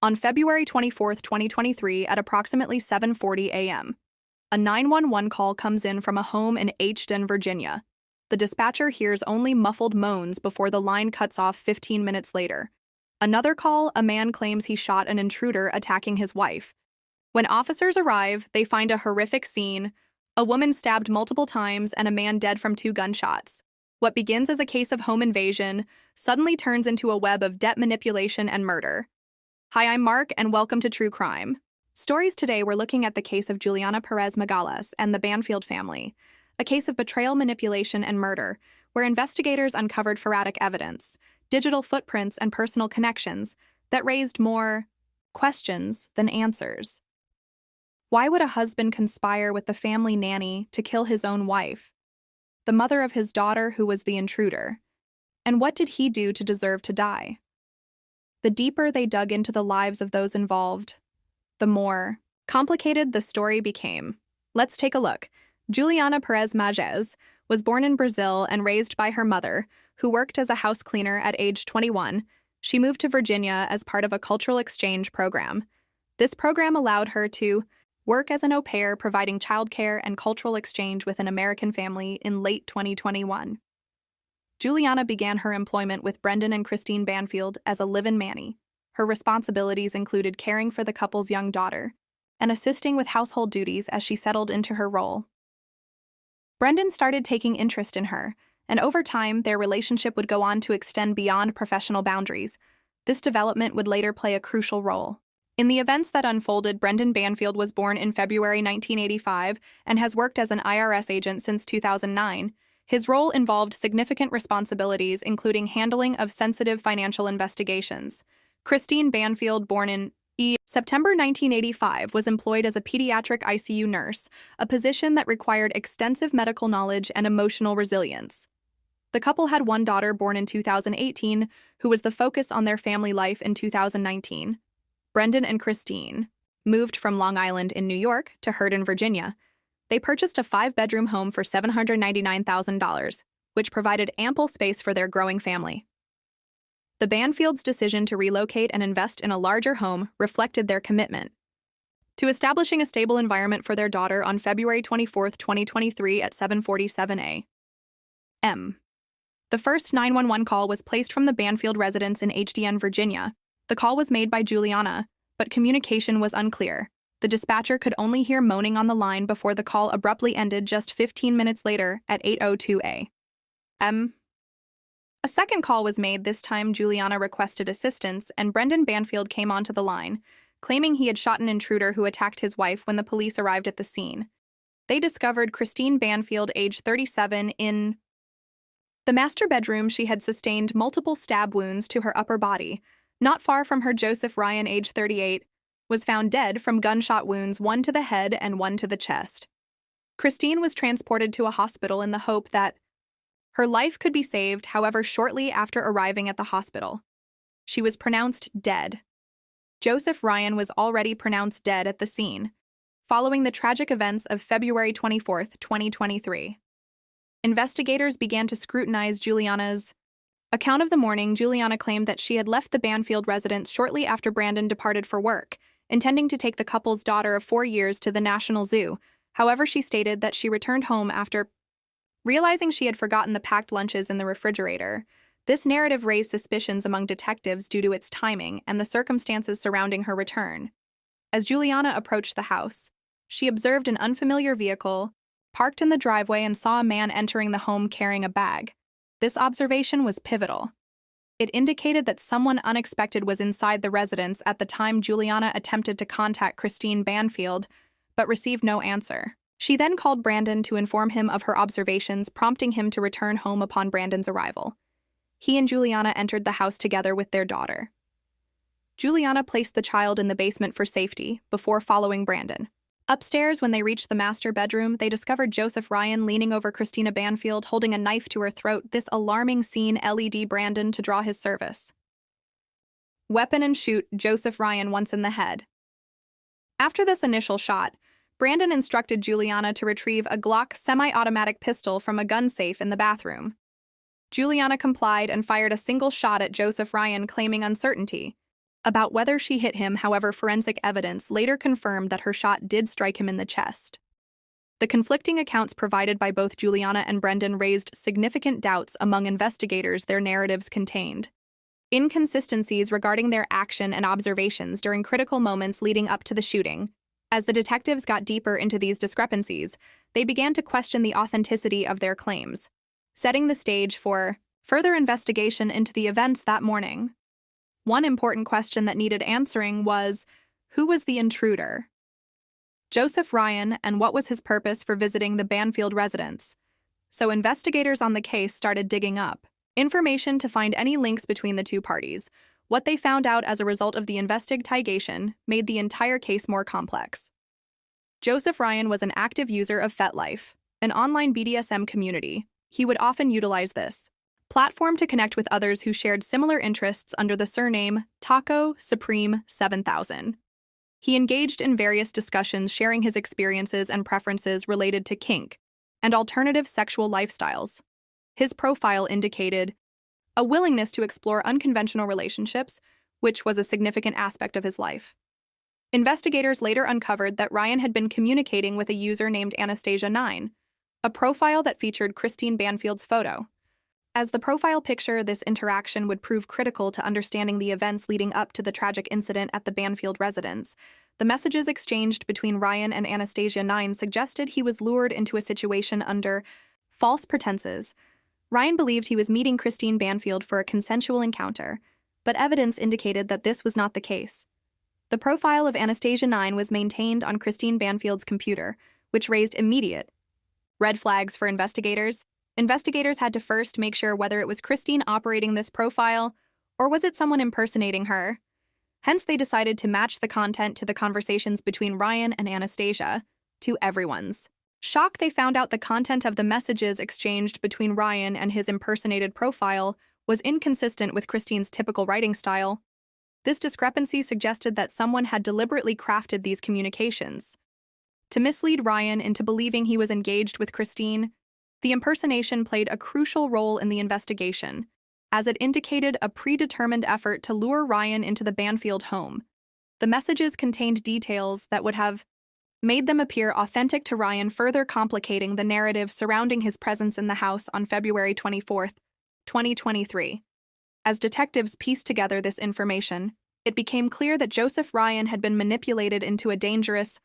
On February 24, 2023, at approximately 7:40 a.m., a 911 call comes in from a home in Herndon, Virginia. The dispatcher hears only muffled moans before the line cuts off 15 minutes later. Another call, a man claims he shot an intruder attacking his wife. When officers arrive, they find a horrific scene: a woman stabbed multiple times and a man dead from 2 gunshots. What begins as a case of home invasion suddenly turns into a web of debt manipulation and murder. Hi, I'm Mark, and welcome to True Crime Stories. Today we're looking at the case of Juliana Peres Magalhaes and the Banfield family, a case of betrayal, manipulation, and murder, where investigators uncovered forensic evidence, digital footprints, and personal connections that raised more questions than answers. Why would a husband conspire with the family nanny to kill his own wife, the mother of his daughter who was the intruder? And what did he do to deserve to die? The deeper they dug into the lives of those involved, the more complicated the story became. Let's take a look. Juliana Peres Magalhaes was born in Brazil and raised by her mother, who worked as a house cleaner at age 21. She moved to Virginia as part of a cultural exchange program. This program allowed her to work as an au pair, providing childcare and cultural exchange with an American family in late 2021. Juliana began her employment with Brendan and Christine Banfield as a live-in nanny. Her responsibilities included caring for the couple's young daughter and assisting with household duties as she settled into her role. Brendan started taking interest in her, and over time, their relationship would go on to extend beyond professional boundaries. This development would later play a crucial role in the events that unfolded. Brendan Banfield was born in February 1985 and has worked as an IRS agent since 2009. His role involved significant responsibilities, including handling of sensitive financial investigations. Christine Banfield, born in September 1985, was employed as a pediatric ICU nurse, a position that required extensive medical knowledge and emotional resilience. The couple had one daughter born in 2018, who was the focus on their family life in 2019. Brendan and Christine moved from Long Island in New York to Herndon, Virginia. They purchased a 5-bedroom home for $799,000, which provided ample space for their growing family. The Banfields' decision to relocate and invest in a larger home reflected their commitment to establishing a stable environment for their daughter. On February 24, 2023 at 7:47 a.m., the first 911 call was placed from the Banfield residence in Herndon, Virginia. The call was made by Juliana, but communication was unclear. The dispatcher could only hear moaning on the line before the call abruptly ended just 15 minutes later at 8:02 a.m. A second call was made. This time, Juliana requested assistance, and Brendan Banfield came onto the line, claiming he had shot an intruder who attacked his wife. When the police arrived at the scene, they discovered Christine Banfield, age 37, in the master bedroom. She had sustained multiple stab wounds to her upper body. Not far from her, Joseph Ryan, age 38, was found dead from gunshot wounds, one to the head and one to the chest. Christine was transported to a hospital in the hope that her life could be saved. However, shortly after arriving at the hospital, she was pronounced dead. Joseph Ryan was already pronounced dead at the scene, following the tragic events of February 24, 2023. Investigators began to scrutinize Juliana's account of the morning. Juliana claimed that she had left the Banfield residence shortly after Brandon departed for work, intending to take the couple's daughter of 4 years to the National Zoo. However, she stated that she returned home after realizing she had forgotten the packed lunches in the refrigerator. This narrative raised suspicions among detectives due to its timing and the circumstances surrounding her return. As Juliana approached the house, she observed an unfamiliar vehicle parked in the driveway and saw a man entering the home carrying a bag. This observation was pivotal. It indicated that someone unexpected was inside the residence. At the time, Juliana attempted to contact Christine Banfield, but received no answer. She then called Brandon to inform him of her observations, prompting him to return home upon Brandon's arrival. He and Juliana entered the house together with their daughter. Juliana placed the child in the basement for safety before following Brandon. Upstairs, when they reached the master bedroom, they discovered Joseph Ryan leaning over Christina Banfield, holding a knife to her throat. This alarming scene led Brandon to draw his service weapon and shoot Joseph Ryan once in the head. After this initial shot, Brandon instructed Juliana to retrieve a Glock semi-automatic pistol from a gun safe in the bathroom. Juliana complied and fired a single shot at Joseph Ryan, claiming uncertainty. about whether she hit him. However, forensic evidence later confirmed that her shot did strike him in the chest. The conflicting accounts provided by both Juliana and Brendan raised significant doubts among investigators their narratives contained. Inconsistencies regarding their action and observations during critical moments leading up to the shooting. As the detectives got deeper into these discrepancies, they began to question the authenticity of their claims, setting the stage for further investigation into the events that morning. One important question that needed answering was, who was the intruder? Joseph Ryan, and what was his purpose for visiting the Banfield residence? So investigators on the case started digging up information to find any links between the two parties. What they found out as a result of the investigation made the entire case more complex. Joseph Ryan was an active user of FetLife, an online BDSM community. He would often utilize this platform to connect with others who shared similar interests under the surname Taco Supreme 7000. He engaged in various discussions sharing his experiences and preferences related to kink and alternative sexual lifestyles. His profile indicated a willingness to explore unconventional relationships, which was a significant aspect of his life. Investigators later uncovered that Ryan had been communicating with a user named Anastasia9, a profile that featured Christine Banfield's photo. As the profile picture, this interaction would prove critical to understanding the events leading up to the tragic incident at the Banfield residence. The messages exchanged between Ryan and Anastasia9 suggested he was lured into a situation under false pretenses. Ryan believed he was meeting Christine Banfield for a consensual encounter, but evidence indicated that this was not the case. The profile of Anastasia9 was maintained on Christine Banfield's computer, which raised immediate red flags for investigators. Investigators had to first make sure whether it was Christine operating this profile or was it someone impersonating her. Hence, they decided to match the content to the conversations between Ryan and Anastasia. To everyone's shock, they found out the content of the messages exchanged between Ryan and his impersonated profile was inconsistent with Christine's typical writing style. This discrepancy suggested that someone had deliberately crafted these communications to mislead Ryan into believing he was engaged with Christine. The impersonation played a crucial role in the investigation, as it indicated a predetermined effort to lure Ryan into the Banfield home. The messages contained details that would have made them appear authentic to Ryan, further complicating the narrative surrounding his presence in the house on February 24, 2023. As detectives pieced together this information, it became clear that Joseph Ryan had been manipulated into a dangerous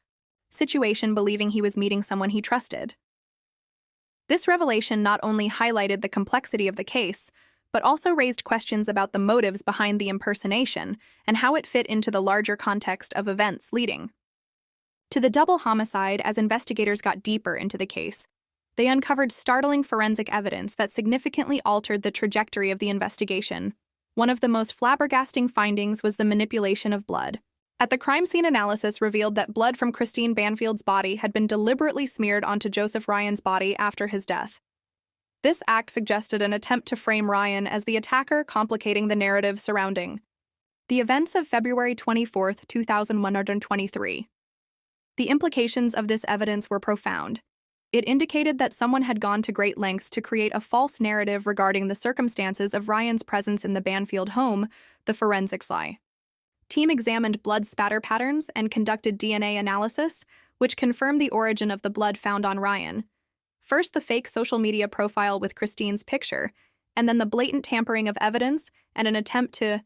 situation, believing he was meeting someone he trusted. This revelation not only highlighted the complexity of the case, but also raised questions about the motives behind the impersonation and how it fit into the larger context of events leading to the double homicide. As investigators got deeper into the case, they uncovered startling forensic evidence that significantly altered the trajectory of the investigation. One of the most flabbergasting findings was the manipulation of blood. At the crime scene, analysis revealed that blood from Christine Banfield's body had been deliberately smeared onto Joseph Ryan's body after his death. This act suggested an attempt to frame Ryan as the attacker, complicating the narrative surrounding the events of February 24, 2123. The implications of this evidence were profound. It indicated that someone had gone to great lengths to create a false narrative regarding the circumstances of Ryan's presence in the Banfield home. The forensics team examined blood spatter patterns and conducted DNA analysis, which confirmed the origin of the blood found on Ryan. First, the fake social media profile with Christine's picture, and then the blatant tampering of evidence and an attempt to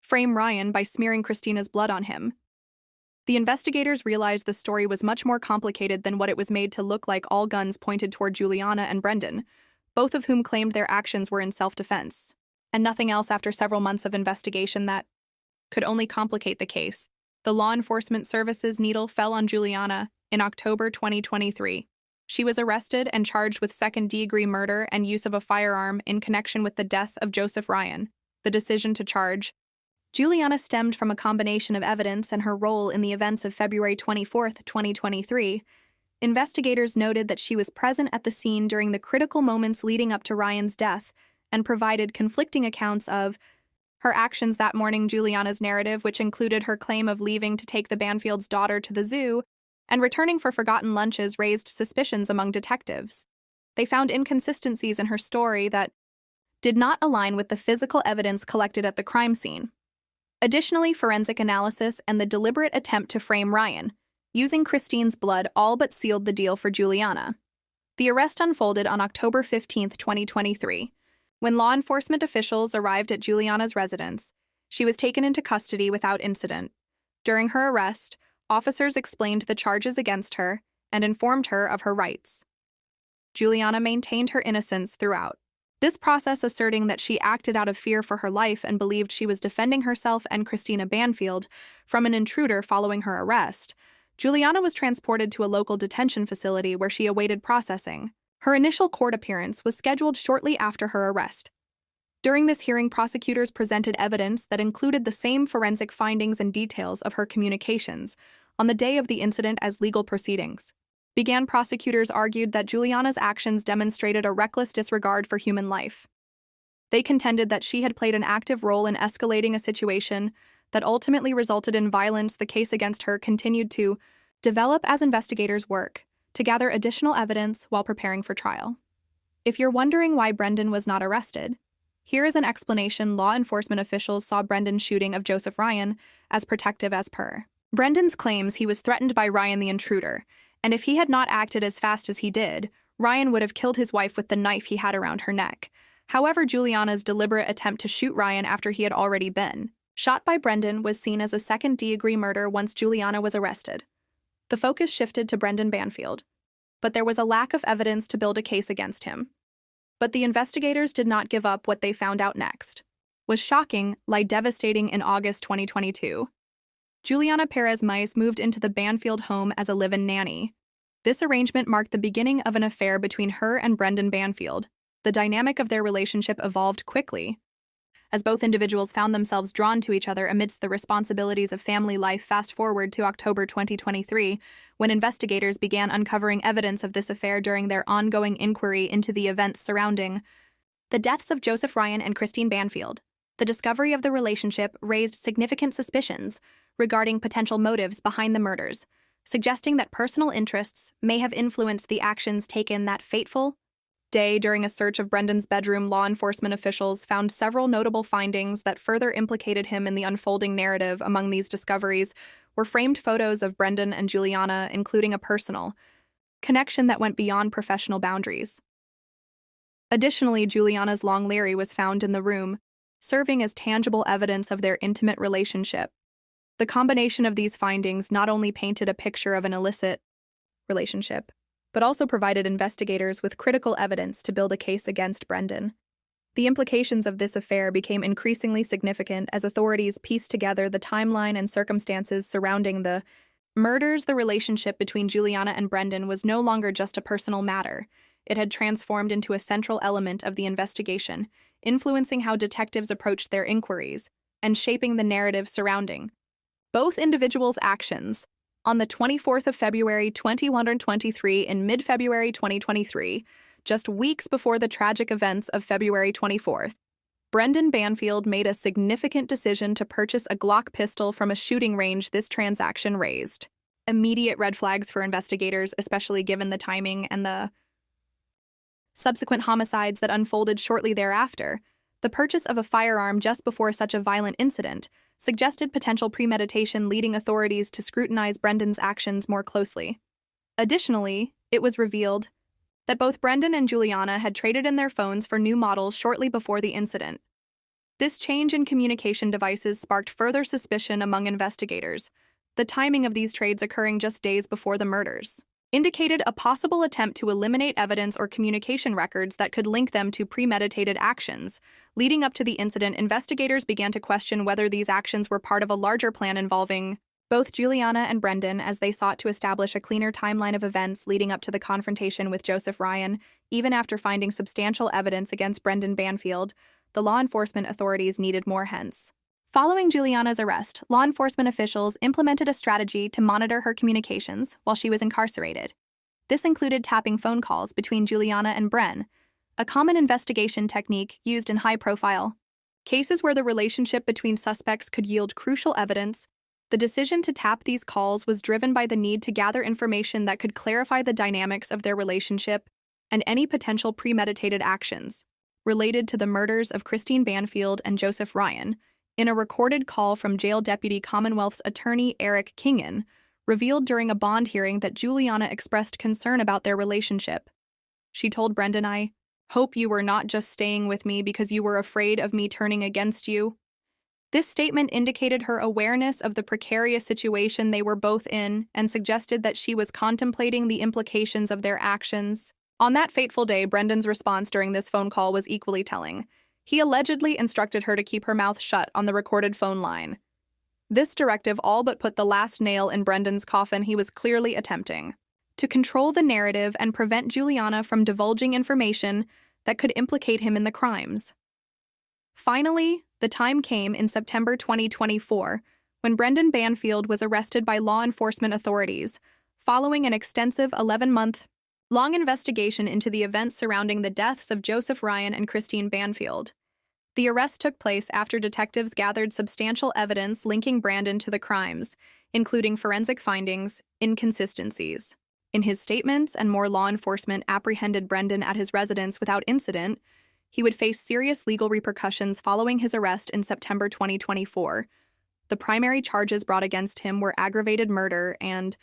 frame Ryan by smearing Christina's blood on him. The investigators realized the story was much more complicated than what it was made to look like. All guns pointed toward Juliana and Brendan, both of whom claimed their actions were in self-defense, and nothing else. After several months of investigation that could only complicate the case, the law enforcement services needle fell on Juliana in October 2023. She was arrested and charged with second-degree murder and use of a firearm in connection with the death of Joseph Ryan. The decision to charge Juliana stemmed from a combination of evidence and her role in the events of February 24, 2023. Investigators noted that she was present at the scene during the critical moments leading up to Ryan's death and provided conflicting accounts of her actions that morning. Juliana's narrative, which included her claim of leaving to take the Banfield's daughter to the zoo and returning for forgotten lunches, raised suspicions among detectives. They found inconsistencies in her story that did not align with the physical evidence collected at the crime scene. Additionally, forensic analysis and the deliberate attempt to frame Ryan, using Christine's blood, all but sealed the deal for Juliana. The arrest unfolded on October 15, 2023. When law enforcement officials arrived at Juliana's residence, she was taken into custody without incident. During her arrest, officers explained the charges against her and informed her of her rights. Juliana maintained her innocence throughout. This process asserting that she acted out of fear for her life and believed she was defending herself and Christina Banfield from an intruder following her arrest. Juliana was transported to a local detention facility where she awaited processing. Her initial court appearance was scheduled shortly after her arrest. During this hearing, prosecutors presented evidence that included the same forensic findings and details of her communications on the day of the incident as legal proceedings. Prosecutors argued that Juliana's actions demonstrated a reckless disregard for human life. They contended that she had played an active role in escalating a situation that ultimately resulted in violence. The case against her continued to develop as investigators work to gather additional evidence while preparing for trial. If you're wondering why Brendan was not arrested, here is an explanation. Law enforcement officials saw Brendan's shooting of Joseph Ryan as protective as per. Brendan's claims he was threatened by Ryan the intruder, and if he had not acted as fast as he did, Ryan would have killed his wife with the knife he had around her neck. However, Juliana's deliberate attempt to shoot Ryan after he had already been shot by Brendan was seen as a second-degree murder once Juliana was arrested. The focus shifted to Brendan Banfield, but there was a lack of evidence to build a case against him. But the investigators did not give up. What they found out next was shocking, like devastating. In August 2022, Juliana Peres Magalhaes moved into the Banfield home as a live-in nanny. This arrangement marked the beginning of an affair between her and Brendan Banfield. The dynamic of their relationship evolved quickly, as both individuals found themselves drawn to each other amidst the responsibilities of family life. Fast forward to October 2023, when investigators began uncovering evidence of this affair during their ongoing inquiry into the events surrounding the deaths of Joseph Ryan and Christine Banfield. The discovery of the relationship raised significant suspicions regarding potential motives behind the murders, suggesting that personal interests may have influenced the actions taken that fateful day. During a search of Brendan's bedroom, law enforcement officials found several notable findings that further implicated him in the unfolding narrative. Among these discoveries were framed photos of Brendan and Juliana, including a personal connection that went beyond professional boundaries. Additionally, Juliana's long Larry was found in the room, serving as tangible evidence of their intimate relationship. The combination of these findings not only painted a picture of an illicit relationship, but also provided investigators with critical evidence to build a case against Brendan. The implications of this affair became increasingly significant as authorities pieced together the timeline and circumstances surrounding the murders. The relationship between Juliana and Brendan was no longer just a personal matter. It had transformed into a central element of the investigation, influencing how detectives approached their inquiries and shaping the narrative surrounding both individuals' actions. On the 24th of February 2023, in mid-February 2023, just weeks before the tragic events of February 24th, Brendan Banfield made a significant decision to purchase a Glock pistol from a shooting range. This transaction raised immediate red flags for investigators, especially given the timing and the subsequent homicides that unfolded shortly thereafter. The purchase of a firearm just before such a violent incident suggested potential premeditation, leading authorities to scrutinize Brendan's actions more closely. Additionally, it was revealed that both Brendan and Juliana had traded in their phones for new models shortly before the incident. This change in communication devices sparked further suspicion among investigators. The timing of these trades, occurring just days before the murders, indicated a possible attempt to eliminate evidence or communication records that could link them to premeditated actions. Leading up to the incident, investigators began to question whether these actions were part of a larger plan involving both Juliana and Brendan, as they sought to establish a cleaner timeline of events leading up to the confrontation with Joseph Ryan. Even after finding substantial evidence against Brendan Banfield, the law enforcement authorities needed more. Hence, following Juliana's arrest, law enforcement officials implemented a strategy to monitor her communications while she was incarcerated. This included tapping phone calls between Juliana and Bren, a common investigation technique used in high-profile cases where the relationship between suspects could yield crucial evidence. The decision to tap these calls was driven by the need to gather information that could clarify the dynamics of their relationship and any potential premeditated actions related to the murders of Christine Banfield and Joseph Ryan. In a recorded call from Jail Deputy Commonwealth's attorney Eric Kingan, revealed during a bond hearing that Juliana expressed concern about their relationship. She told Brendan, "I hope you were not just staying with me because you were afraid of me turning against you." This statement indicated her awareness of the precarious situation they were both in and suggested that she was contemplating the implications of their actions. On that fateful day, Brendan's response during this phone call was equally telling. He allegedly instructed her to keep her mouth shut on the recorded phone line. This directive all but put the last nail in Brendan's coffin he was clearly attempting to control the narrative and prevent Juliana from divulging information that could implicate him in the crimes. Finally, the time came in September 2024 when Brendan Banfield was arrested by law enforcement authorities following an extensive 11-month-long investigation into the events surrounding the deaths of Joseph Ryan and Christine Banfield. The arrest took place after detectives gathered substantial evidence linking Brendan to the crimes, including forensic findings, inconsistencies in his statements, and more. Law enforcement apprehended Brendan at his residence without incident. He would face serious legal repercussions following his arrest in September 2024. The primary charges brought against him were aggravated murder and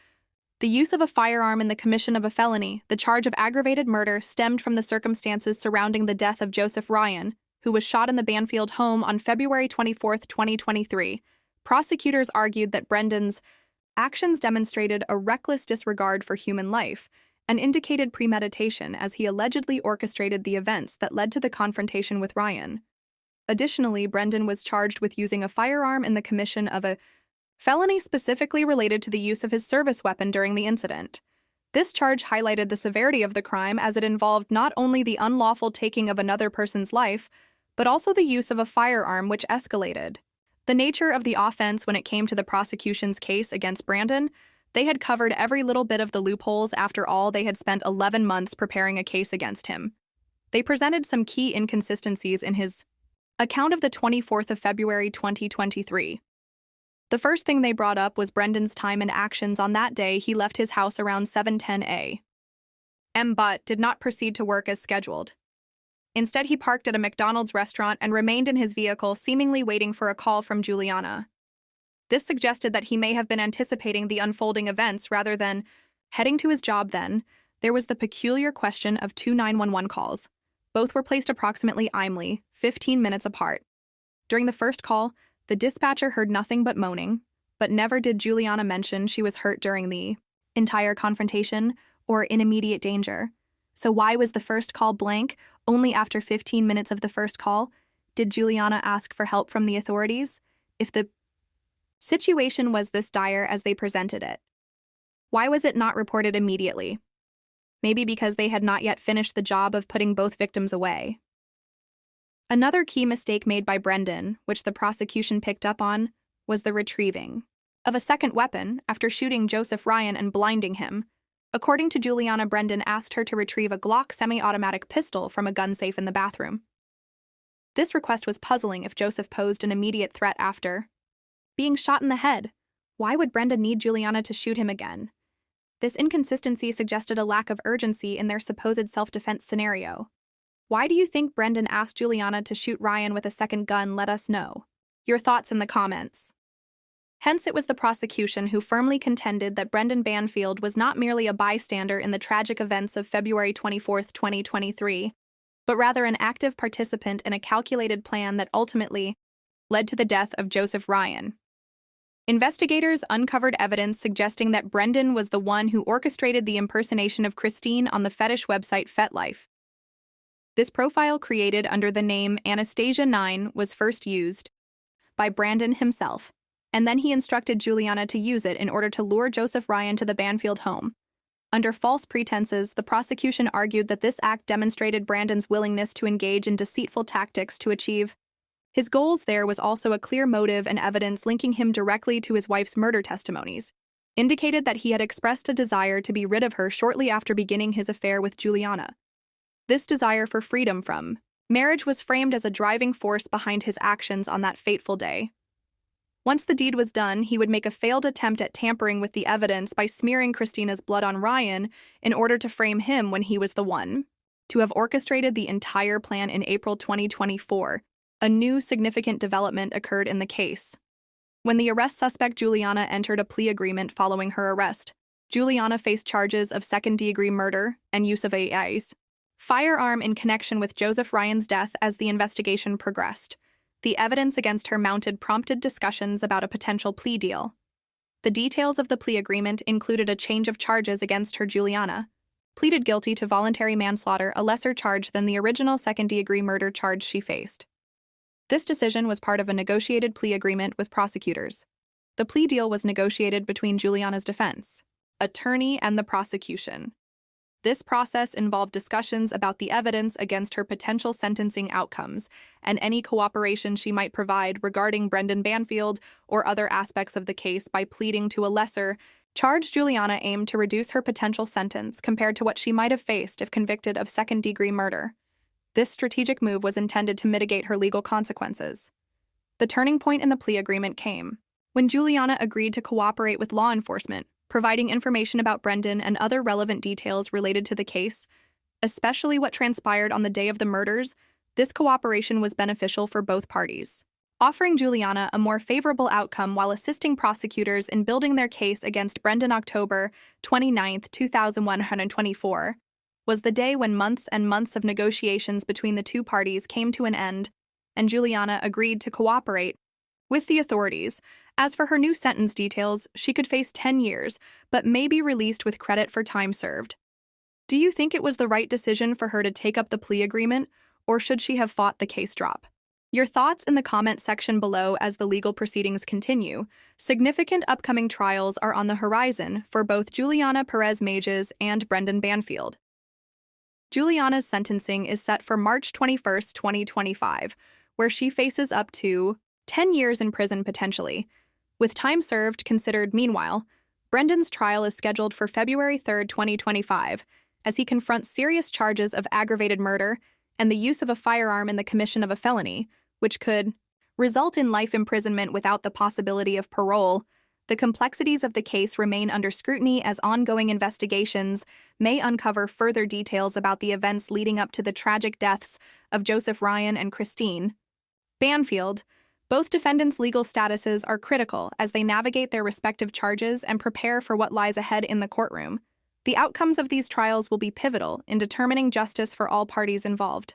the use of a firearm in the commission of a felony. The charge of aggravated murder stemmed from the circumstances surrounding the death of Joseph Ryan, who was shot in the Banfield home on February 24, 2023. Prosecutors argued that Brendan's actions demonstrated a reckless disregard for human life and indicated premeditation, as he allegedly orchestrated the events that led to the confrontation with Ryan. Additionally, Brendan was charged with using a firearm in the commission of a felony specifically related to the use of his service weapon during the incident. This charge highlighted the severity of the crime, as it involved not only the unlawful taking of another person's life, but also the use of a firearm, which escalated the nature of the offense. When it came to the prosecution's case against Brendan, they had covered every little bit of the loopholes. After all, they had spent 11 months preparing a case against him. They presented some key inconsistencies in his account of the 24th of February 2023. The first thing they brought up was Brendan's time and actions on that day. He left his house around 7:10 a.m. but did not proceed to work as scheduled. Instead, he parked at a McDonald's restaurant and remained in his vehicle, seemingly waiting for a call from Juliana. This suggested that he may have been anticipating the unfolding events rather than heading to his job. Then, there was the peculiar question of 2 911 calls. Both were placed approximately 15 minutes apart. During the first call, the dispatcher heard nothing but moaning, but never did Juliana mention she was hurt during the entire confrontation or in immediate danger. So why was the first call blank? Only after 15 minutes of the first call did Juliana ask for help from the authorities. If the situation was this dire as they presented it, why was it not reported immediately? Maybe because they had not yet finished the job of putting both victims away. Another key mistake made by Brendan, which the prosecution picked up on, was the retrieving of a second weapon after shooting Joseph Ryan and blinding him. According to Juliana, Brendan asked her to retrieve a Glock semi-automatic pistol from a gun safe in the bathroom. This request was puzzling if Joseph posed an immediate threat after being shot in the head. Why would Brendan need Juliana to shoot him again? This inconsistency suggested a lack of urgency in their supposed self-defense scenario. Why do you think Brendan asked Juliana to shoot Ryan with a second gun? Let us know your thoughts in the comments. Hence, it was the prosecution who firmly contended that Brendan Banfield was not merely a bystander in the tragic events of February 24, 2023, but rather an active participant in a calculated plan that ultimately led to the death of Joseph Ryan. Investigators uncovered evidence suggesting that Brendan was the one who orchestrated the impersonation of Christine on the fetish website FetLife. This profile, created under the name Anastasia9, was first used by Brendan himself, and then he instructed Juliana to use it in order to lure Joseph Ryan to the Banfield home. Under false pretenses, the prosecution argued that this act demonstrated Brendan's willingness to engage in deceitful tactics to achieve his goals. There was also a clear motive, and evidence linking him directly to his wife's murder testimonies indicated that he had expressed a desire to be rid of her shortly after beginning his affair with Juliana. This desire for freedom from marriage was framed as a driving force behind his actions on that fateful day. Once the deed was done, he would make a failed attempt at tampering with the evidence by smearing Christina's blood on Ryan in order to frame him when he was the one to have orchestrated the entire plan. In April 2024, A new significant development occurred in the case. When the arrest suspect Juliana entered a plea agreement following her arrest, Juliana faced charges of second-degree murder and use of a firearm in connection with Joseph Ryan's death. As the investigation progressed, the evidence against her prompted discussions about a potential plea deal. The details of the plea agreement included a change of charges against her. Juliana pleaded guilty to voluntary manslaughter, a lesser charge than the original second-degree murder charge she faced. This decision was part of a negotiated plea agreement with prosecutors. The plea deal was negotiated between Juliana's defense attorney and the prosecution. This process involved discussions about the evidence against her, potential sentencing outcomes, and any cooperation she might provide regarding Brendan Banfield or other aspects of the case. By pleading to a lesser charge, Juliana aimed to reduce her potential sentence compared to what she might have faced if convicted of second-degree murder. This strategic move was intended to mitigate her legal consequences. The turning point in the plea agreement came when Juliana agreed to cooperate with law enforcement, providing information about Brendan and other relevant details related to the case, especially what transpired on the day of the murders. This cooperation was beneficial for both parties, offering Juliana a more favorable outcome while assisting prosecutors in building their case against Brendan. October 29, 2124, was the day when months and months of negotiations between the two parties came to an end, and Juliana agreed to cooperate with the authorities. As for her new sentence details, she could face 10 years, but may be released with credit for time served. Do you think it was the right decision for her to take up the plea agreement, or should she have fought the case drop? Your thoughts in the comment section below. As the legal proceedings continue, significant upcoming trials are on the horizon for both Juliana Peres Magalhaes and Brendan Banfield. Juliana's sentencing is set for March 21, 2025, where she faces up to 10 years in prison potentially, with time served considered. Meanwhile, Brendan's trial is scheduled for February 3, 2025, as he confronts serious charges of aggravated murder and the use of a firearm in the commission of a felony, which could result in life imprisonment without the possibility of parole. The complexities of the case remain under scrutiny as ongoing investigations may uncover further details about the events leading up to the tragic deaths of Joseph Ryan and Christine Banfield. Both defendants' legal statuses are critical as they navigate their respective charges and prepare for what lies ahead in the courtroom. The outcomes of these trials will be pivotal in determining justice for all parties involved.